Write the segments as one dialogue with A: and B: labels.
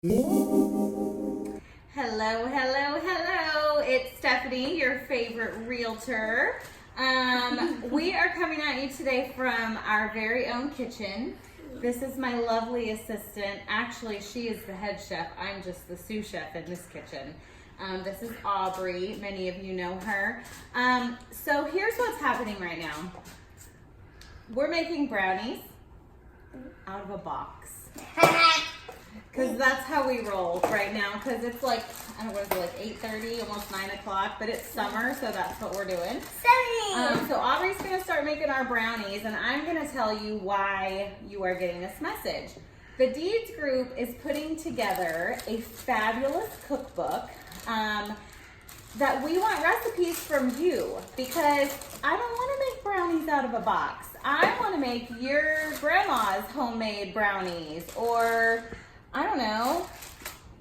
A: Hello, hello, hello. It's Stephanie, your favorite realtor. We are coming at you today from our very own kitchen. This is my lovely assistant. Actually, she is the head chef. I'm just the sous chef in this kitchen. This is Aubrey. Many of you know her. So here's what's happening right now. We're making brownies out of a box. Because that's how we roll right now. Because it's like, I don't know, what is it, like 8:30, almost 9 o'clock. But it's summer, so that's what we're doing. So Aubrey's going to start making our brownies. And I'm going to tell you why you are getting this message. The Deeds Group is putting together a fabulous cookbook that we want recipes from you. Because I don't want to make brownies out of a box. I want to make your grandma's homemade brownies, or I don't know,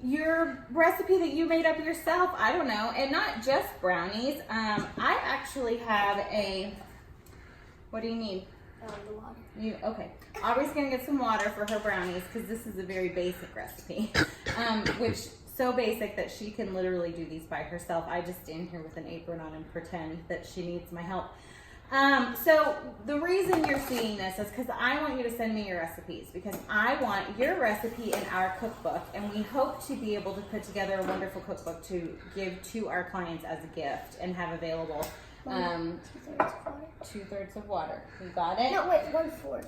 A: your recipe that you made up yourself. I don't know. And not just brownies. I actually have a, what do you need?
B: The water.
A: Okay. Aubrey's going to get some water for her brownies because this is a very basic recipe. Which, so basic that she can literally do these by herself. I just stand here with an apron on and pretend that she needs my help. So the reason you're seeing this is because I want you to send me your recipes, because I want your recipe in our cookbook, and we hope to be able to put together a wonderful cookbook to give to our clients as a gift and have available.
B: 2/3 water.
A: 2/3 of water. You got it?
B: No, wait, 1/4.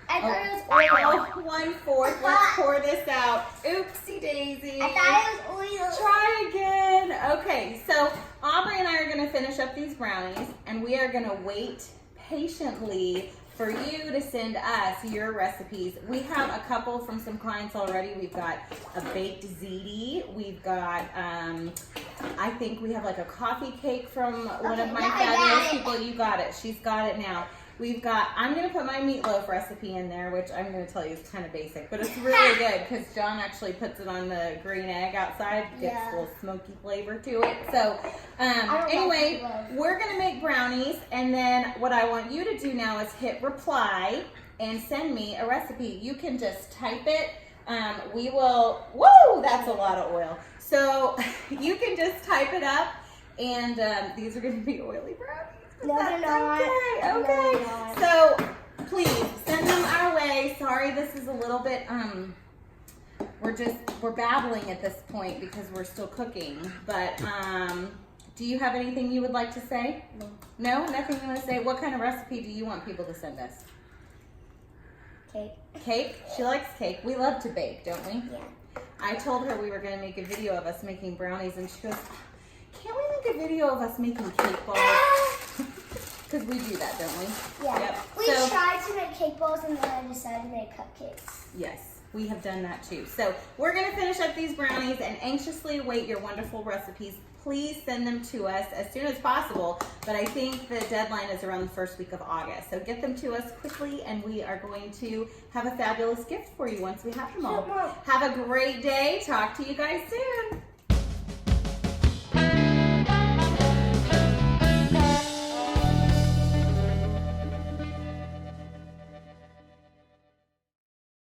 B: I thought it was oil.
A: 1/4. Let's pour this out. Oopsie daisy.
B: I thought it was oil.
A: Try again. Okay, so Aubrey and I are going to finish up these brownies, and we are going to wait patiently for you to send us your recipes. We have a couple from some clients already. We've got a baked ziti. We've got, I think we have like a coffee cake from one of my fabulous people. You got it. She's got it now. We've got, I'm going to put my meatloaf recipe in there, which I'm going to tell you is kind of basic, but it's really good because John actually puts it on the green egg outside, gets a little smoky flavor to it. So anyway, we're going to make brownies, and then what I want you to do now is hit reply and send me a recipe. You can just type it. We will, whoa, that's a lot of oil. So you can just type it up, and these are going to be oily brownies.
B: No, they're not.
A: Okay.
B: No, they're not.
A: So please send them our way. Sorry, this is a little bit, we're babbling at this point because we're still cooking. But do you have anything you would like to say?
B: No.
A: No? Nothing you want to say? What kind of recipe do you want people to send us?
B: Cake.
A: Cake? She likes cake. We love to bake, don't we?
B: Yeah.
A: I told her we were going to make a video of us making brownies, and she goes, can't we make a video of us making cake balls? Because we do that, don't we?
B: Yeah.
A: Yep.
B: We tried to make cake balls, and then I decided to make cupcakes.
A: Yes, we have done that too. So we're going to finish up these brownies and anxiously await your wonderful recipes. Please send them to us as soon as possible. But I think the deadline is around the first week of August. So get them to us quickly, and we are going to have a fabulous gift for you once we have them all. Have a great day. Talk to you guys soon.